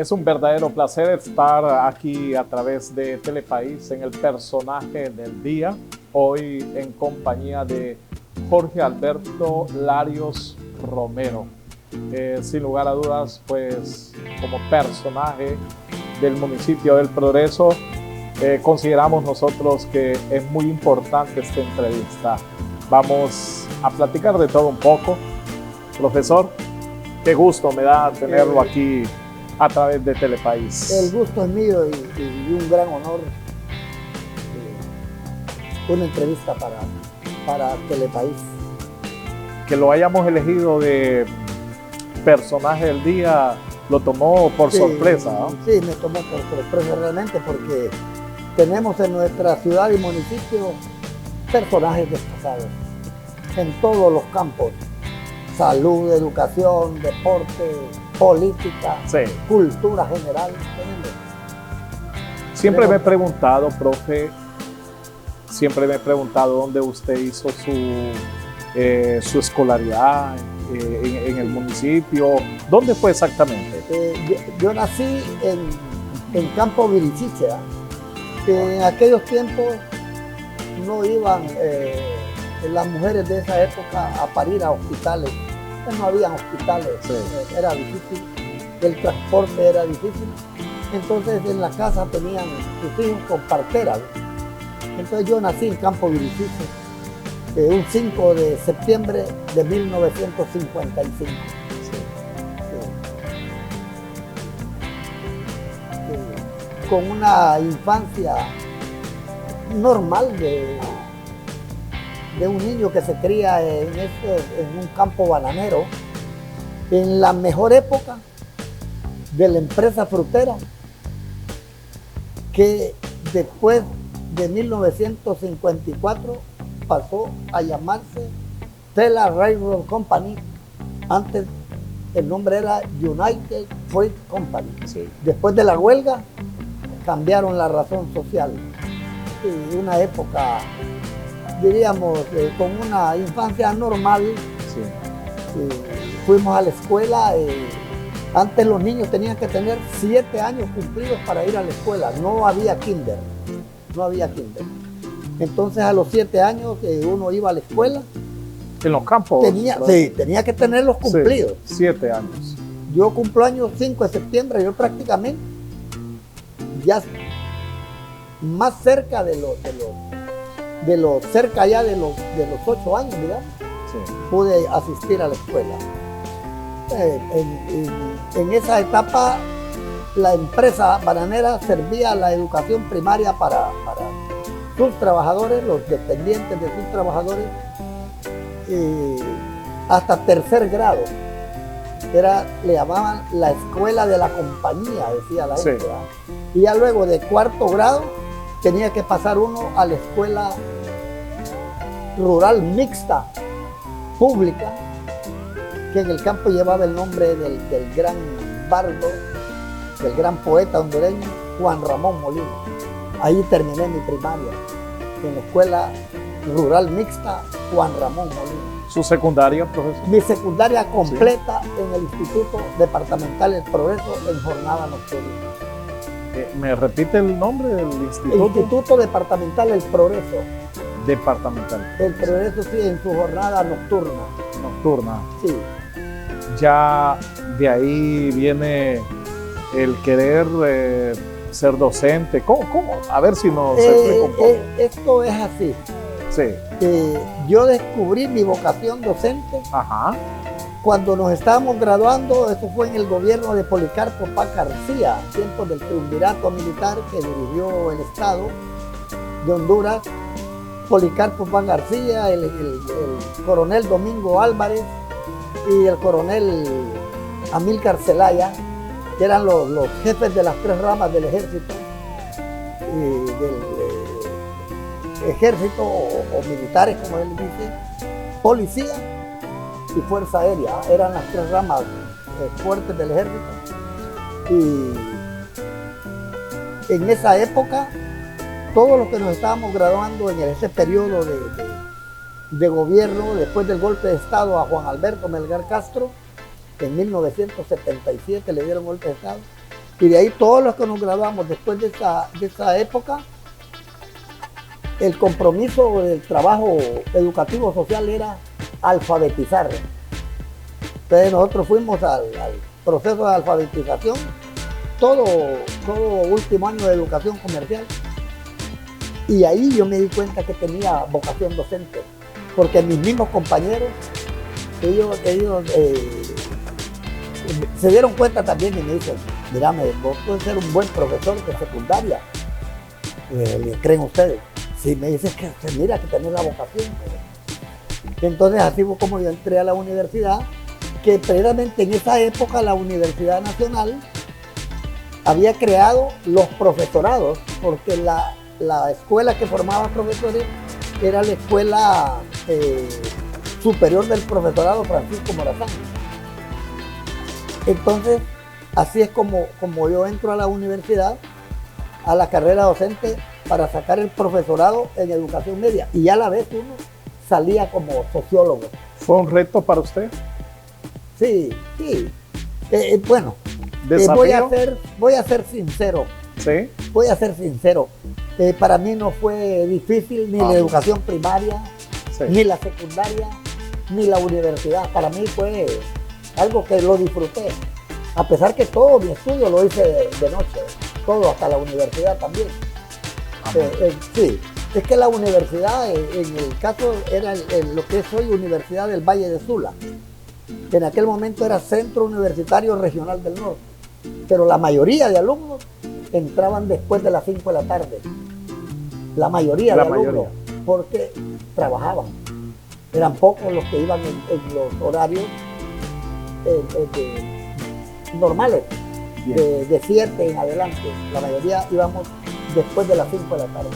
Es un verdadero placer estar aquí a través de Telepaís en el personaje del día, hoy en compañía de Jorge Alberto Larios Romero. Sin lugar a dudas, pues como personaje del municipio del Progreso, consideramos nosotros que es muy importante esta entrevista. Vamos a platicar de todo un poco. Profesor, qué gusto me da tenerlo aquí a través de Telepaís. El gusto es mío y un gran honor. Una entrevista para Telepaís. Que lo hayamos elegido de personaje del día, lo tomó por sorpresa, ¿no? Sí, me tomó por sorpresa realmente, porque tenemos en nuestra ciudad y municipio personajes destacados en todos los campos: salud, educación, deporte, política, sí, cultura general. Siempre me he preguntado, profe, dónde usted hizo su escolaridad en el municipio. ¿Dónde fue exactamente? Yo nací en Campo Virichiche. En aquellos tiempos no iban las mujeres de esa época a parir a hospitales. No habían hospitales, sí. Era difícil, el transporte era difícil. Entonces en la casa tenían sus hijos con parteras. Entonces yo nací en Campo Virichiche, un 5 de septiembre de 1955. Sí. Con una infancia normal de un niño que se cría en un campo bananero, en la mejor época de la empresa frutera, que después de 1954 pasó a llamarse Tela Railroad Company. Antes el nombre era United Freight Company. Sí. Después de la huelga cambiaron la razón social. Y una época, diríamos, con una infancia normal. Sí. Fuimos a la escuela. Antes los niños tenían que tener 7 años cumplidos para ir a la escuela. No había kinder. Entonces a los 7 años uno iba a la escuela. ¿En los campos? Tenía que tenerlos cumplidos. Sí, 7 años. Yo cumplo años 5 de septiembre. Yo prácticamente ya más cerca de los cerca ya de los 8 años, ¿verdad? Sí. Pude asistir a la escuela. En esa etapa la empresa bananera servía la educación primaria para sus trabajadores, los dependientes de sus trabajadores, hasta 3er grado. Le llamaban la escuela de la compañía, decía la gente. Sí. Y ya luego de 4º grado tenía que pasar uno a la escuela rural mixta, pública, que en el campo llevaba el nombre del gran bardo, del gran poeta hondureño, Juan Ramón Molina. Ahí terminé mi primaria, en la escuela rural mixta Juan Ramón Molina. ¿Su secundaria, profesor? Mi secundaria completa, sí, en el Instituto Departamental del Progreso en jornada nocturna. ¿Me repite el nombre del instituto? Instituto Departamental del Progreso. Departamental. El Progreso, sí, en su jornada nocturna. Nocturna. Sí. Ya de ahí viene el querer ser docente. ¿Cómo? A ver si nos explica un poco. Esto es así. Sí. Yo descubrí mi vocación docente. Ajá. Cuando nos estábamos graduando. Eso fue en el gobierno de Policarpo Paz García, tiempos del triunvirato militar que dirigió el Estado de Honduras. Policarpo Paz García, el coronel Domingo Álvarez y el coronel Amílcar Zelaya, que eran los jefes de las 3 ramas del ejército, ejército o militares, como él dice, policía y fuerza aérea. Eran las 3 ramas fuertes del ejército. Y en esa época, todos los que nos estábamos graduando en ese periodo de gobierno, después del golpe de Estado a Juan Alberto Melgar Castro, en 1977 le dieron golpe de Estado, Y de ahí todos los que nos graduamos después de esa época, el compromiso del trabajo educativo social era alfabetizar. Entonces nosotros fuimos al proceso de alfabetización, todo último año de educación comercial. Y ahí yo me di cuenta que tenía vocación docente, porque mis mismos compañeros, ellos se dieron cuenta también y me dicen, mira, vos puedes ser un buen profesor de secundaria. ¿Le creen ustedes? Sí, me dicen que mira que tenés la vocación. Entonces así fue como yo entré a la universidad, que precisamente en esa época la Universidad Nacional había creado los profesorados, porque la escuela que formaba profesores era la Escuela Superior del Profesorado Francisco Morazán. Entonces, así es como yo entro a la universidad, a la carrera docente, para sacar el profesorado en educación media. Y a la vez uno salía como sociólogo. ¿Fue un reto para usted? Sí. Bueno, voy a ser sincero. ¿Sí? Voy a ser sincero. Para mí no fue difícil ni la educación primaria, sí, ni la secundaria, ni la universidad. Para mí fue algo que lo disfruté. A pesar que todo mi estudio lo hice de noche, todo hasta la universidad también. Sí, es que la universidad, en el caso era lo que es hoy Universidad del Valle de Sula, que en aquel momento era Centro Universitario Regional del Norte, pero la mayoría de alumnos entraban después de las 5 de la tarde. La mayoría de alumnos, porque trabajaban. Eran pocos los que iban en los horarios normales, de 7 en adelante. La mayoría íbamos después de las 5 de la tarde.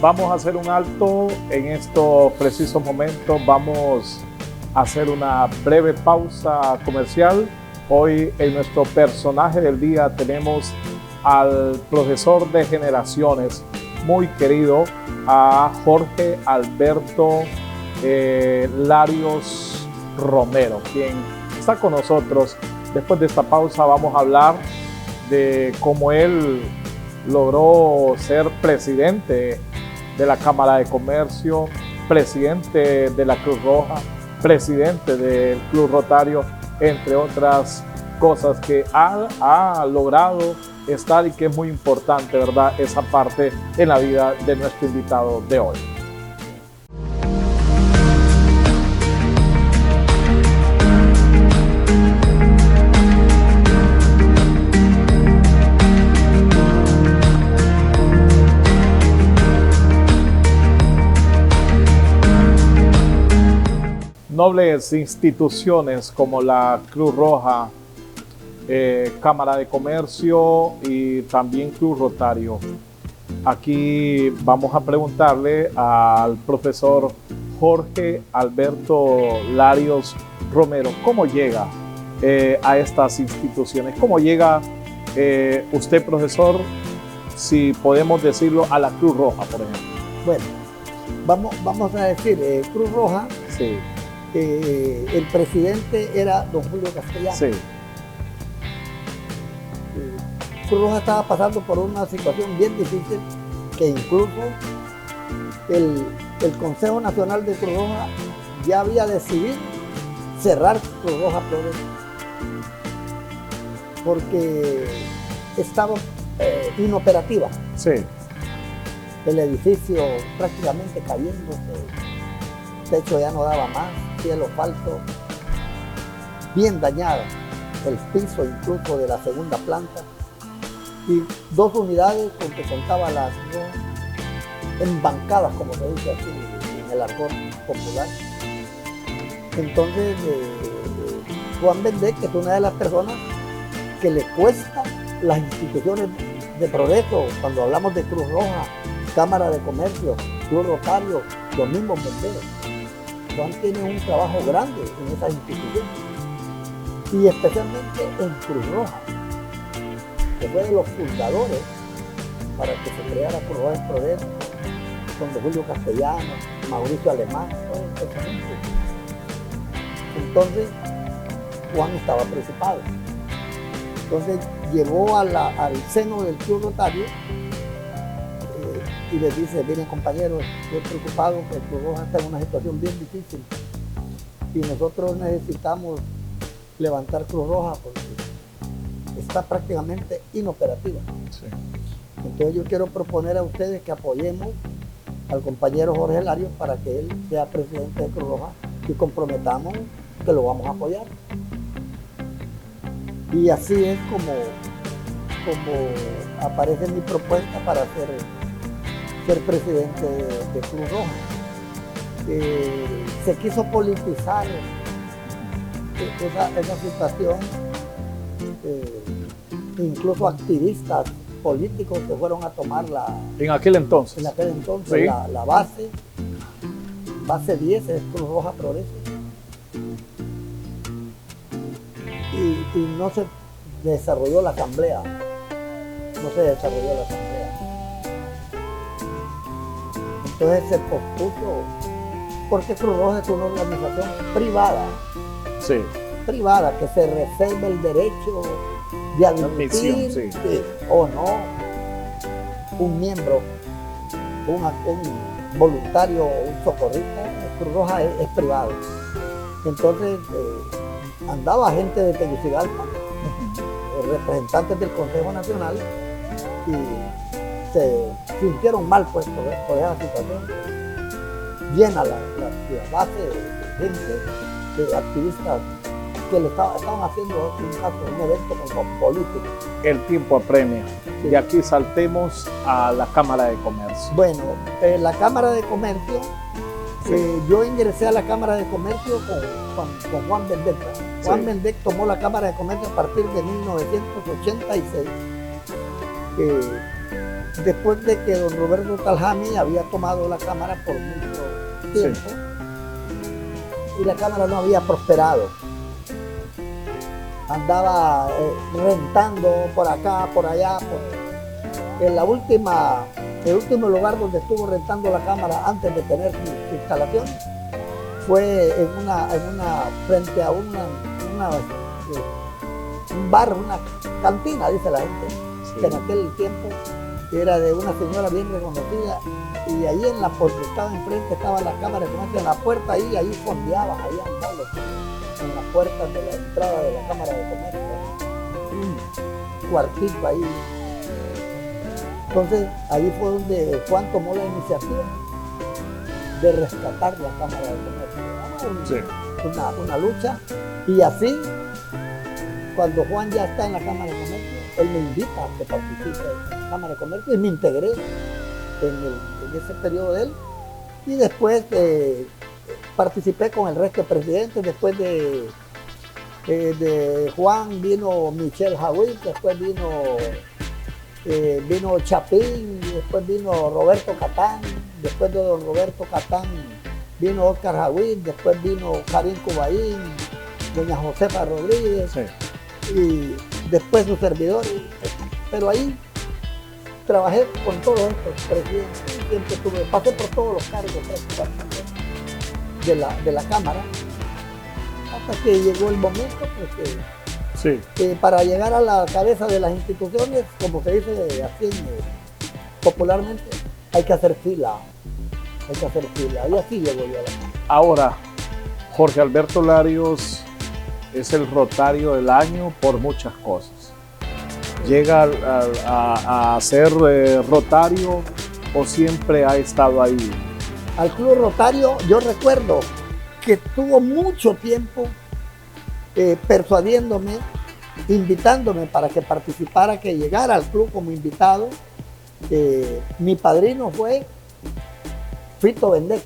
Vamos a hacer un alto en estos precisos momentos. Vamos a hacer una breve pausa comercial. Hoy en nuestro personaje del día tenemos al profesor de generaciones, muy querido, a Jorge Alberto Larios Romero, quien está con nosotros. Después de esta pausa vamos a hablar de cómo él logró ser presidente de la Cámara de Comercio, presidente de la Cruz Roja, presidente del Club Rotario, entre otras cosas que ha logrado estar y que es muy importante, ¿verdad?, esa parte en la vida de nuestro invitado de hoy. Nobles instituciones como la Cruz Roja, Cámara de Comercio y también Club Rotario. Aquí vamos a preguntarle al profesor Jorge Alberto Larios Romero, ¿cómo llega a estas instituciones? ¿Cómo llega usted, profesor, si podemos decirlo, a la Cruz Roja, por ejemplo? Bueno, vamos a decir, Cruz Roja, sí, el presidente era don Julio Castellano. Sí. Cruz Roja estaba pasando por una situación bien difícil, que incluso el Consejo Nacional de Cruz Roja ya había decidido cerrar Cruz Roja Progreso, porque estaba inoperativa. Sí. El edificio prácticamente cayéndose, el techo ya no daba más, cielo falso, bien dañada, el piso incluso de la segunda planta, y 2 unidades con que contaba las embancadas, como se dice así en el argot popular. Entonces Juan Vendé, que es una de las personas que le cuesta las instituciones de progreso, cuando hablamos de Cruz Roja, Cámara de Comercio, Club Rotario, los mismos venderos. Juan tiene un trabajo grande en esas instituciones, y especialmente en Cruz Roja, que fue de los fundadores para que se creara Cruz Roja en Progreso, con don Julio Castellano, Mauricio Alemán, toda esa gente. Entonces, Juan estaba preocupado. Entonces, llevó al seno del Club Rotario y les dice, miren compañeros, estoy preocupado que el Cruz Roja está en una situación bien difícil y nosotros necesitamos levantar Cruz Roja porque está prácticamente inoperativa. Sí. Entonces yo quiero proponer a ustedes que apoyemos al compañero Jorge Larios para que él sea presidente de Cruz Roja y comprometamos que lo vamos a apoyar. Y así es como aparece mi propuesta para ser presidente de Cruz Roja. Se quiso politizar esa situación, incluso activistas políticos que fueron a tomar en aquel entonces sí. la base 10 es Cruz Roja Progreso, y no se desarrolló la asamblea, entonces se pospuso porque Cruz Roja es una organización privada, sí, privada que se reserva el derecho de admitir sí, o no un miembro, un voluntario, un socorrista. Cruz Roja es privado. Entonces andaba gente de Tegucigalpa, representantes del Consejo Nacional, y se sintieron mal pues por esa situación. Llena la base de gente, de activistas que le estaban haciendo un evento como político. El tiempo apremia. Sí. De aquí saltemos a la Cámara de Comercio. Bueno, la Cámara de Comercio, sí. Yo ingresé a la Cámara de Comercio con Juan Bendec. Juan sí. Bendec tomó la Cámara de Comercio a partir de 1986. Después de que don Roberto Taljami había tomado la Cámara por mucho tiempo, sí. Y la Cámara no había prosperado. Andaba rentando por acá, por allá. El último lugar donde estuvo rentando la Cámara antes de tener su instalación fue frente a un bar, una cantina, dice la gente, sí. Que en aquel tiempo era de una señora bien reconocida, y ahí porque estaba enfrente, estaba la Cámara de Comercio, en la puerta ahí fondeaban, ahí andando en las puertas de la entrada de la Cámara de Comercio, un cuartito ahí. Entonces ahí fue donde Juan tomó la iniciativa de rescatar la Cámara de Comercio. Sí. Una lucha, y así cuando Juan ya está en la Cámara de Comercio, él me invita a que participe en la Cámara de Comercio y me integré en ese periodo de él, y después participé con el resto de presidentes. Después de Juan vino Michel Jaúl, después vino Chapín, después vino Roberto Catán, después de don Roberto Catán vino Oscar Jaúl, después vino Karim Cubaín, doña Josefa Rodríguez, sí. Y después su servidor. Pero ahí trabajé con todos estos presidentes, siempre pasé por todos los cargos de la Cámara, hasta que llegó el momento pues, sí. Para llegar a la cabeza de las instituciones, como se dice así popularmente, hay que hacer fila, y así llegó yo a la Cámara. Ahora, Jorge Alberto Larios es el rotario del año por muchas cosas. ¿Llega a ser rotario o siempre ha estado ahí? Al Club Rotario, yo recuerdo que tuvo mucho tiempo persuadiéndome, invitándome para que participara, que llegara al club como invitado. Mi padrino fue Fito Bendec,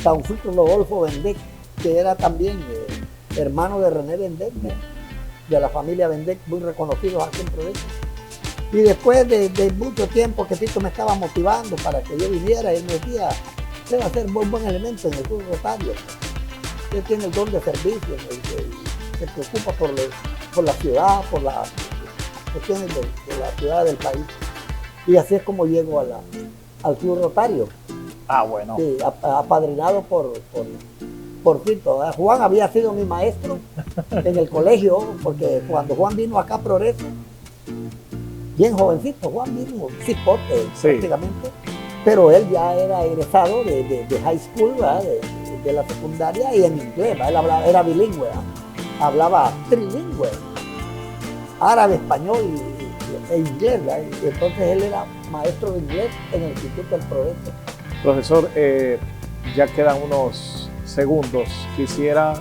San Fito Rodolfo Bendec, que era también hermano de René Bendec, de la familia Bendec, muy reconocidos aquí en Provincia. Y después de mucho tiempo que Fito me estaba motivando para que yo viniera, él me decía, usted va a ser un buen elemento en el Club Rotario, usted tiene el don de servicio, se preocupa por la ciudad, por las cuestiones de la ciudad del país. Y así es como llego al Club Rotario. Ah, bueno. Sí, apadrinado por por cierto, ¿verdad? Juan había sido mi maestro en el colegio, porque cuando Juan vino acá a Progreso, bien jovencito, Juan vino, cipote prácticamente, pero él ya era egresado de high school, ¿verdad? De la secundaria, y en inglés, ¿verdad? Él hablaba, era bilingüe, ¿verdad? Hablaba trilingüe, árabe, español e inglés, ¿verdad? Y entonces él era maestro de inglés en el Instituto del Progreso. Profesor, ya quedan unos segundos. Quisiera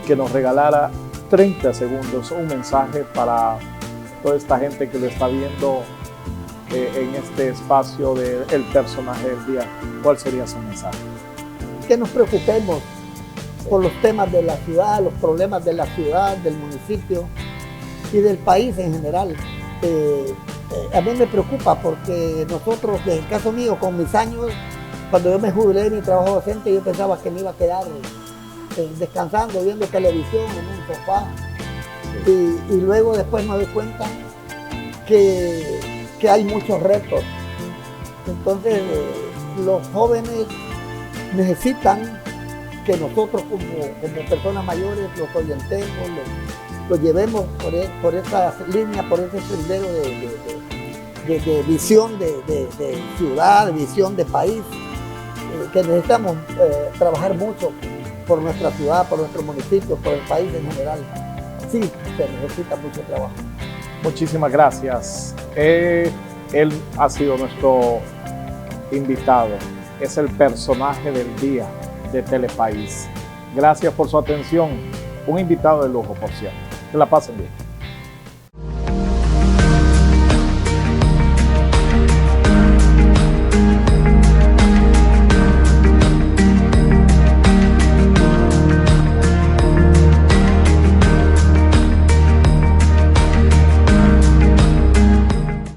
que nos regalara 30 segundos un mensaje para toda esta gente que lo está viendo en este espacio del personaje del día. ¿Cuál sería su mensaje? Que nos preocupemos por los temas de la ciudad, los problemas de la ciudad, del municipio y del país en general. A mí me preocupa porque nosotros, en el caso mío, con mis años, cuando yo me jubilé de mi trabajo docente, yo pensaba que me iba a quedar descansando, viendo televisión en un sofá. Y luego después me doy cuenta que hay muchos retos. Entonces, los jóvenes necesitan que nosotros como personas mayores los orientemos, los llevemos por esa línea, por ese sendero de visión de ciudad, de visión de país, que necesitamos trabajar mucho por nuestra ciudad, por nuestro municipio, por el país en general. Sí, se necesita mucho trabajo. Muchísimas gracias. Él ha sido nuestro invitado, es el personaje del día de Telepaís. Gracias por su atención. Un invitado de lujo, por cierto. Que la pasen bien.